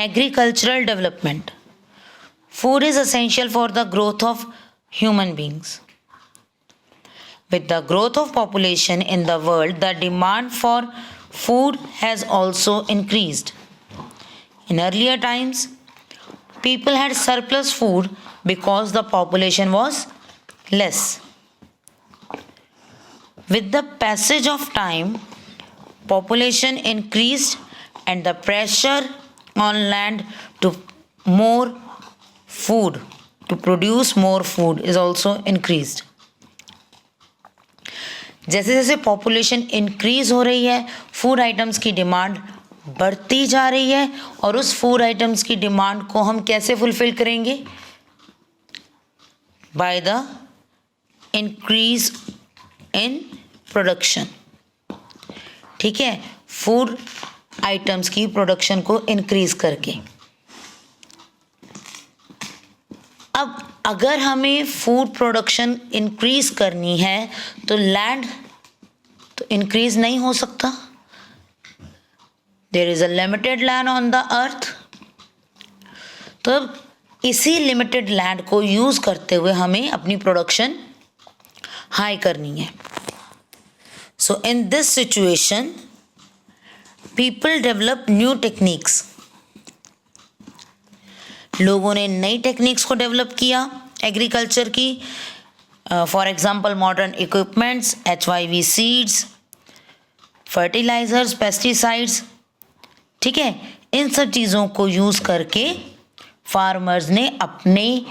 Agricultural development. Food is essential for the growth of human beings. With the growth of population in the world, the demand for food has also increased. In earlier times, people had surplus food because the population was less. With the passage of time, population increased and the pressure on land to produce more food is also increased. जैसे जैसे population increase हो रही है, food items की demand बढ़ती जा रही है और उस फूड आइटम्स की डिमांड को हम कैसे फुलफिल करेंगे? By the increase in production. ठीक है, फूड आइटम्स की प्रोडक्शन को इंक्रीज करके. अब अगर हमें फूड प्रोडक्शन इंक्रीज करनी है तो लैंड तो इंक्रीज नहीं हो सकता. There is a limited land on the earth. तो अब इसी लिमिटेड लैंड को यूज करते हुए हमें अपनी प्रोडक्शन हाई करनी है. So in this situation people develop new techniques. लोगों ने नई टेक्निक्स को डेवलप किया एग्रीकल्चर की. For example modern equipments, HYV seeds, fertilizers, pesticides. ठीक है, इन सब चीज़ों को यूज़ करके फार्मर्स ने अपने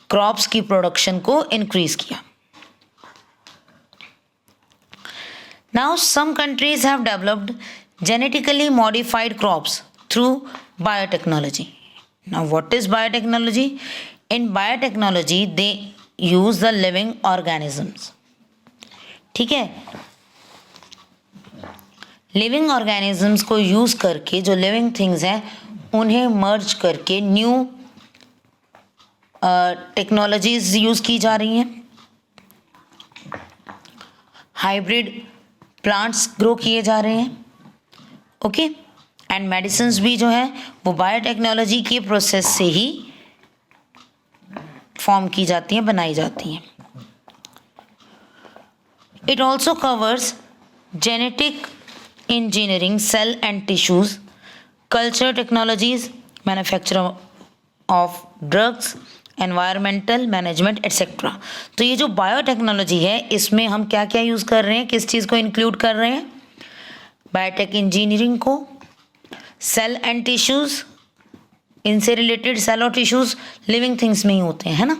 क्रॉप्स की प्रोडक्शन को इंक्रीज किया. Now some countries have developed genetically modified crops through biotechnology. Now what is biotechnology? In biotechnology they use the living organisms. ठीक है, लिविंग ऑर्गेनिजम्स को यूज करके जो लिविंग थिंग्स हैं उन्हें मर्ज करके न्यू टेक्नोलॉजीज यूज की जा रही हैं. हाइब्रिड प्लांट्स ग्रो किए जा रहे हैं. ओके, एंड मेडिसिन्स भी जो है वो बायोटेक्नोलॉजी के प्रोसेस से ही फॉर्म की जाती हैं, बनाई जाती हैं. It also covers genetic engineering, cell and tissues, culture technologies, manufacture of drugs, environmental management etcetera. तो ये जो बायोटेक्नोलॉजी है इसमें हम क्या क्या यूज़ कर रहे हैं, किस चीज़ को इंक्लूड कर रहे हैं? बायोटेक इंजीनियरिंग को, सेल एंड टिश्यूज, इनसे रिलेटेड सेल और टिश्यूज लिविंग थिंग्स में ही होते हैं, है ना.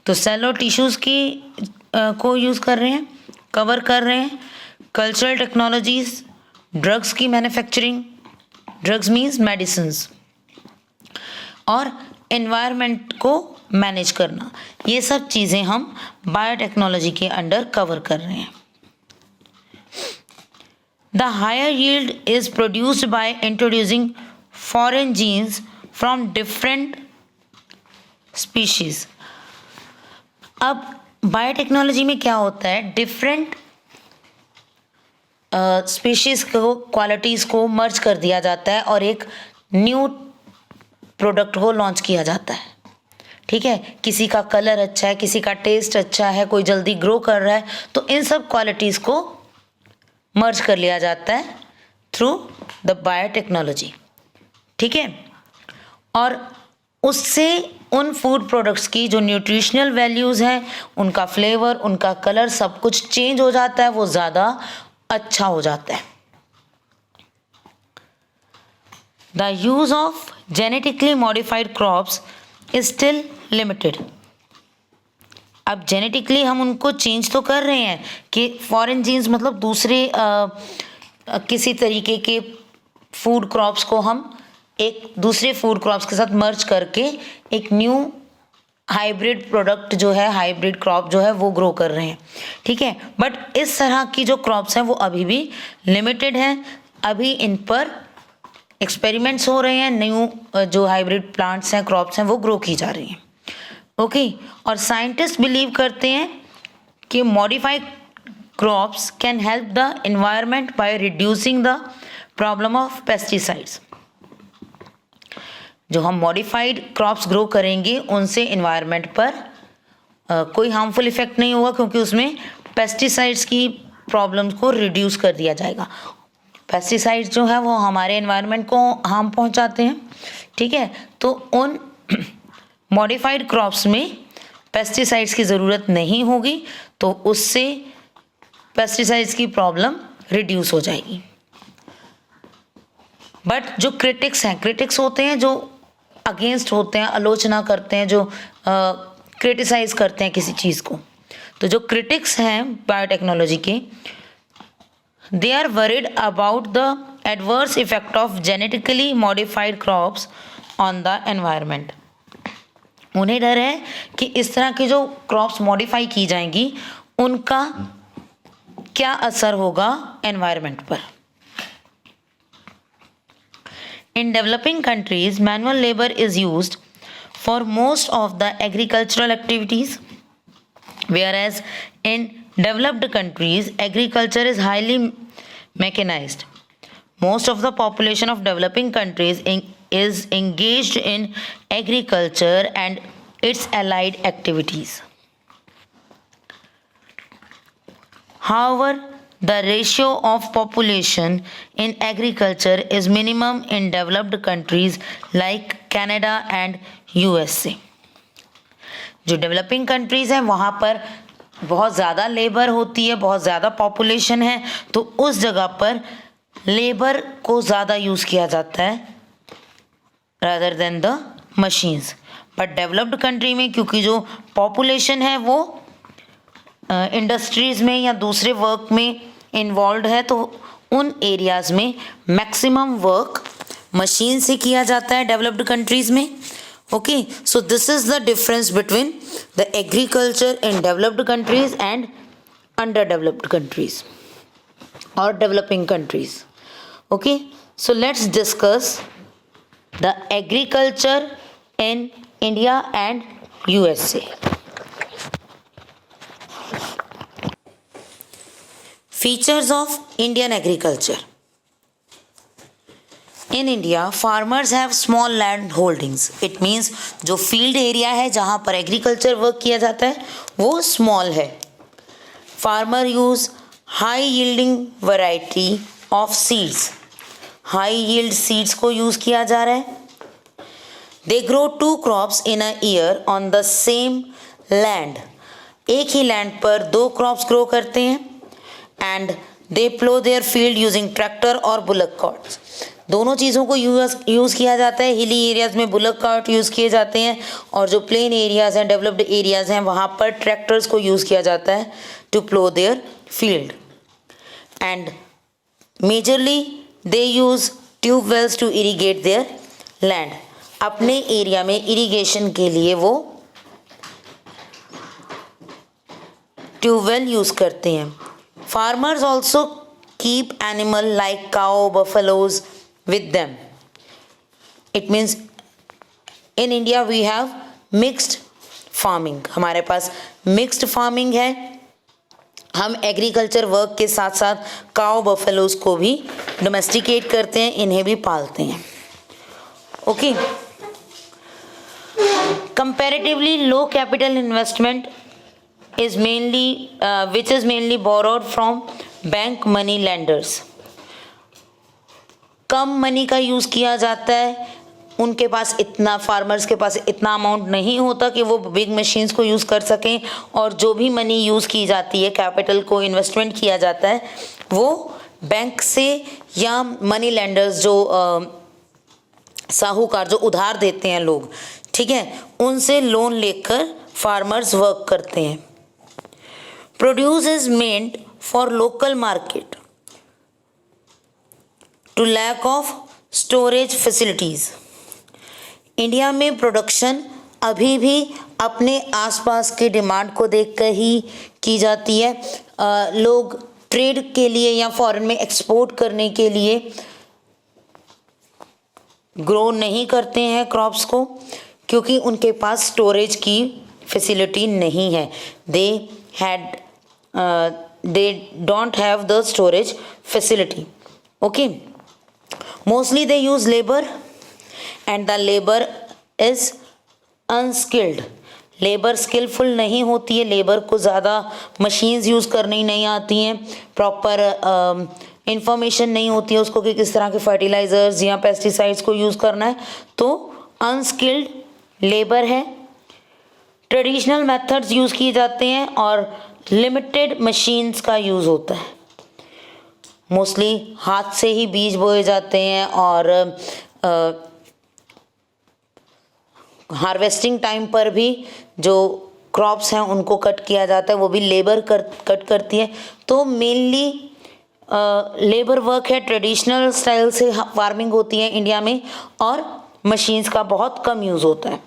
तो सेल और टिश्यूज की को यूज़ कर रहे हैं, कवर कर रहे हैं. कल्चरल टेक्नोलॉजीज, ड्रग्स की मैन्युफैक्चरिंग, ड्रग्स मीन्स मेडिसिन्स, और एनवायरनमेंट को मैनेज करना. ये सब चीज़ें हम बायोटेक्नोलॉजी के अंडर कवर कर रहे हैं. The higher yield is produced by introducing foreign genes from different species. अब बायोटेक्नोलॉजी में क्या होता है, डिफरेंट स्पीशीज को, क्वालिटीज़ को मर्ज कर दिया जाता है और एक न्यू प्रोडक्ट को लॉन्च किया जाता है. ठीक है, किसी का कलर अच्छा है, किसी का टेस्ट अच्छा है, कोई जल्दी ग्रो कर रहा है, तो इन सब क्वालिटीज़ को मर्ज कर लिया जाता है थ्रू द बायोटेक्नोलॉजी. ठीक है, और उससे उन फूड प्रोडक्ट्स की जो न्यूट्रिशनल वैल्यूज़ हैं, उनका फ्लेवर, उनका कलर, सब कुछ चेंज हो जाता है, वो ज़्यादा अच्छा हो जाता है. The use of genetically modified crops is still limited. अब जेनेटिकली हम उनको चेंज तो कर रहे हैं कि फॉरेन जीन्स मतलब दूसरे किसी तरीके के फूड क्रॉप्स को हम एक दूसरे फूड क्रॉप्स के साथ मर्ज करके एक न्यू हाइब्रिड प्रोडक्ट जो है, हाइब्रिड क्रॉप जो है वो ग्रो कर रहे हैं. ठीक है, बट इस तरह की जो क्रॉप्स हैं वो अभी भी लिमिटेड हैं. अभी इन पर एक्सपेरिमेंट्स हो रहे हैं, न्यू जो हाइब्रिड प्लांट्स हैं, क्रॉप्स हैं, वो ग्रो की जा रही हैं. ओके, और साइंटिस्ट बिलीव करते हैं कि modified crops can help the environment by reducing the problem of pesticides. जो हम मॉडिफाइड क्रॉप्स ग्रो करेंगे उनसे इन्वायरमेंट पर कोई हार्मफुल इफेक्ट नहीं होगा, क्योंकि उसमें पेस्टिसाइड्स की प्रॉब्लम्स को रिड्यूस कर दिया जाएगा। पेस्टिसाइड्स जो है वो हमारे एनवायरनमेंट को हार्म पहुंचाते हैं, ठीक है। तो उन मॉडिफाइड क्रॉप्स में पेस्टिसाइड्स की ज़रूरत नहीं होगी, तो उससे पेस्टिसाइड्स की प्रॉब्लम रिड्यूस हो जाएगी। बट जो क्रिटिक्स होते हैं, जो अगेंस्ट होते हैं, आलोचना करते हैं, जो क्रिटिसाइज करते हैं किसी चीज़ को, तो जो क्रिटिक्स हैं बायोटेक्नोलॉजी के, they are worried about the adverse effect of genetically modified crops on the environment. उन्हें डर है कि इस तरह की जो क्रॉप्स मॉडिफाई की जाएंगी उनका क्या असर होगा एनवायरनमेंट पर। In developing countries, manual labor is used for most of the agricultural activities, whereas in developed countries, agriculture is highly mechanized. Most of the population of developing countries is engaged in agriculture and its allied activities. However, the ratio of population in agriculture is minimum in developed countries like Canada and USA. जो developing countries हैं वहाँ पर बहुत ज़्यादा labour होती है, बहुत ज़्यादा पॉपुलेशन है, तो उस जगह पर लेबर को ज़्यादा यूज़ किया जाता है rather than the machines. But developed country में क्योंकि जो पॉपुलेशन है वो इंडस्ट्रीज़ में या दूसरे वर्क में इन्वॉल्व है, तो उन एरियाज़ में मैक्सिमम वर्क मशीन से किया जाता है डेवलप्ड कंट्रीज़ में। Okay, so this is the difference between the agriculture in developed countries and underdeveloped countries or developing countries. Okay, so let's discuss the agriculture in India and USA. Features of Indian agriculture. In India, farmers have small land holdings. It means जो field area है जहाँ पर agriculture work किया जाता है वो small है. Farmer use high yielding variety of seeds. High yield seeds को use किया जा रहा है. They grow 2 crops in a year on the same land. एक ही land पर 2 crops grow करते हैं. And they plow their field using tractor or bullock carts. दोनों चीज़ों को यूज़ किया जाता है। हिली एरियाज़ में बुलक कार्ट यूज़ किए जाते हैं और जो प्लेन एरियाज़ हैं, डेवलप्ड एरियाज़ हैं, वहाँ पर ट्रैक्टर्स को यूज़ किया जाता है to plough their field. And majorly they use tube wells to irrigate their land. अपने एरिया में इरीगेशन के लिए वो ट्यूबवेल यूज़ करते हैं। Farmers also keep animal like cow, buffaloes with them. It means in India we have mixed farming. हमारे पास mixed farming है। हम एग्रीकल्चर वर्क के साथ साथ काउ बफेलोज को भी डोमेस्टिकेट करते हैं, इन्हें भी पालते हैं। Okay, comparatively low capital investment is mainly which is mainly borrowed from bank money lenders. Come money का यूज़ किया जाता है, उनके पास इतना, फार्मर्स के पास इतना अमाउंट नहीं होता कि वो बिग मशीन्स को यूज़ कर सकें, और जो भी मनी यूज़ की जाती है, कैपिटल को इन्वेस्टमेंट किया जाता है, वो बैंक से या मनी लेंडर्स जो साहूकार जो उधार देते हैं लोग, ठीक है, उनसे लोन लेकर फार्मर्स वर्क करते हैं। Produce is meant for local market to lack of storage facilities. India में प्रोडक्शन अभी भी अपने आसपास के डिमांड को देखकर ही की जाती है। लोग ट्रेड के लिए या फॉरेन में एक्सपोर्ट करने के लिए ग्रो नहीं करते हैं क्रॉप्स को, क्योंकि उनके पास स्टोरेज की फैसिलिटी नहीं है। they don't have the storage facility. Okay, mostly they use labor and the labour is unskilled. Labour skilful नहीं होती है, लेबर को ज़्यादा मशीन्स यूज़ करनी नहीं आती हैं, प्रॉपर इंफॉर्मेशन नहीं होती है उसको कि किस तरह के फर्टिलाइज़र्स या पेस्टिसाइड्स को यूज़ करना है, तो अनस्किल्ड लेबर है। ट्रेडिशनल मेथड्स यूज़ किए जाते हैं और लिमिटेड मशीन्स का यूज़ होता है। मोस्टली हाथ से ही बीज बोए जाते हैं और हार्वेस्टिंग टाइम पर भी जो क्रॉप्स हैं उनको कट किया जाता है, वो भी लेबर कट करती है। तो मेनली लेबर वर्क है, ट्रेडिशनल स्टाइल से फार्मिंग होती है इंडिया में और मशीन्स का बहुत कम यूज़ होता है।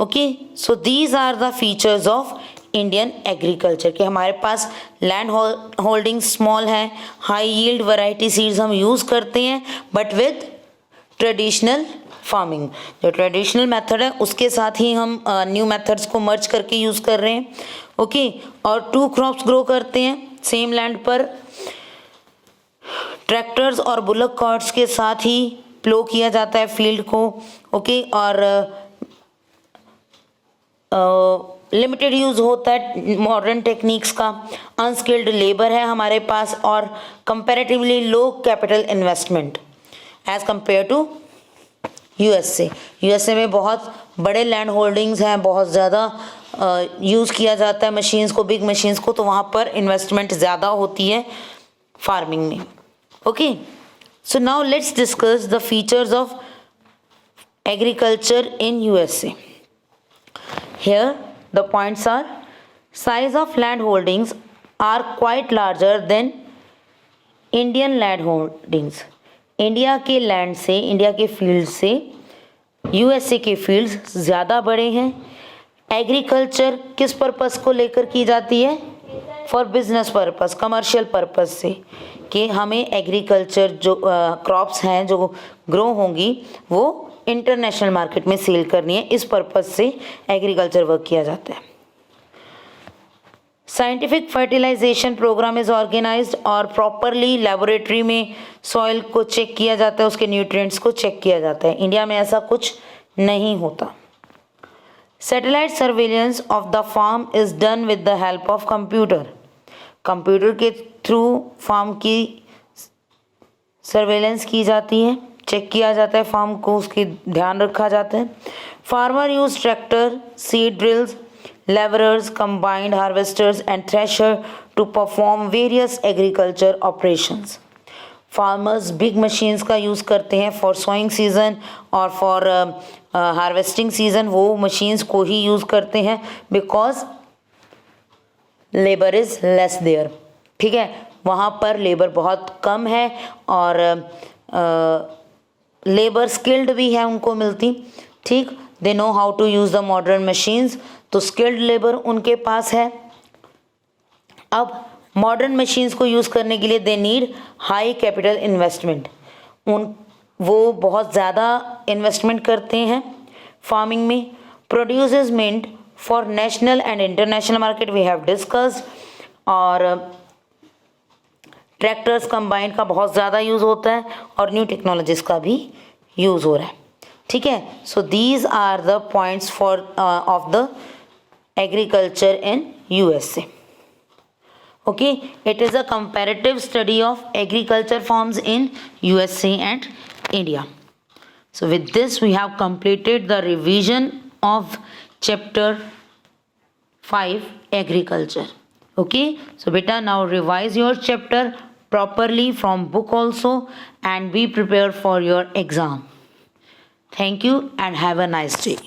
Okay, so these are the features of Indian agriculture कि हमारे पास लैंड होल्डिंग स्मॉल है, हाई यील्ड वैरायटी सीड्स हम यूज़ करते हैं, बट विद ट्रेडिशनल फार्मिंग, जो ट्रेडिशनल मेथड है उसके साथ ही हम न्यू मेथड्स को मर्ज करके यूज़ कर रहे हैं। ओके, और 2 क्रॉप्स ग्रो करते हैं सेम लैंड पर। ट्रैक्टर्स और बुलक कार्ट्स के साथ ही प्लो किया जाता है फील्ड को। ओके, और लिमिटेड यूज़ होता है मॉडर्न टेक्निक्स का। अनस्किल्ड लेबर है हमारे पास और comparatively low capital investment as compare to USA में बहुत बड़े लैंड होल्डिंग्स हैं, बहुत ज़्यादा यूज़ किया जाता है मशीन्स को, बिग मशीन्स को, तो वहाँ पर इन्वेस्टमेंट ज़्यादा होती है फार्मिंग में। Okay, so now let's discuss the features of agriculture in USA. Here the points are: size of land holdings are quite larger than Indian land holdings. India के land से, इंडिया के field से USA के fields ज़्यादा बड़े हैं। Agriculture किस purpose को लेकर की जाती है? For business purpose, commercial purpose से, कि हमें एग्रीकल्चर जो क्रॉप्स हैं जो ग्रो होंगी वो इंटरनेशनल मार्केट में सेल करनी है, इस पर्पस से एग्रीकल्चर वर्क किया जाता है। Scientific fertilisation programme is organised और प्रॉपरली लेबोरेटरी में सॉइल को चेक किया जाता है, उसके न्यूट्रिएंट्स को चेक किया जाता है। इंडिया में ऐसा कुछ नहीं होता। Satellite surveillance of the farm is done with the help of computer. Computer के थ्रू फार्म की सर्वेलेंस की जाती है, चेक किया जाता है फार्म को, उसकी ध्यान रखा जाता है। Farmer use tractor, seed drills, levellers, combined harvesters and thresher to perform various agriculture operations. Farmers big machines का यूज़ करते हैं फॉर सोइंग सीजन और फॉर हार्वेस्टिंग सीजन, वो मशीन्स को ही यूज़ करते हैं because labour is less there. ठीक है, वहाँ पर लेबर बहुत कम है और लेबर स्किल्ड भी है उनको मिलती। ठीक, they know how to use the modern machines, तो स्किल्ड लेबर उनके पास है। अब मॉडर्न मशीन्स को यूज़ करने के लिए they need high capital investment, वो बहुत ज़्यादा इन्वेस्टमेंट करते हैं फार्मिंग में। Produce is meant for national and international market, we have discussed. और ट्रैक्टर्स कंबाइंड का बहुत ज़्यादा यूज़ होता है और न्यू टेक्नोलॉजीज़ का भी यूज़ हो रहा है। ठीक है, so these are the points for of the agriculture in USA. Okay, it is a comparative study of agriculture farms in USA and India. So with this we have completed the revision of chapter 5 agriculture. Okay, so beta now revise your chapter properly from book also and be prepared for your exam. Thank you and have a nice day.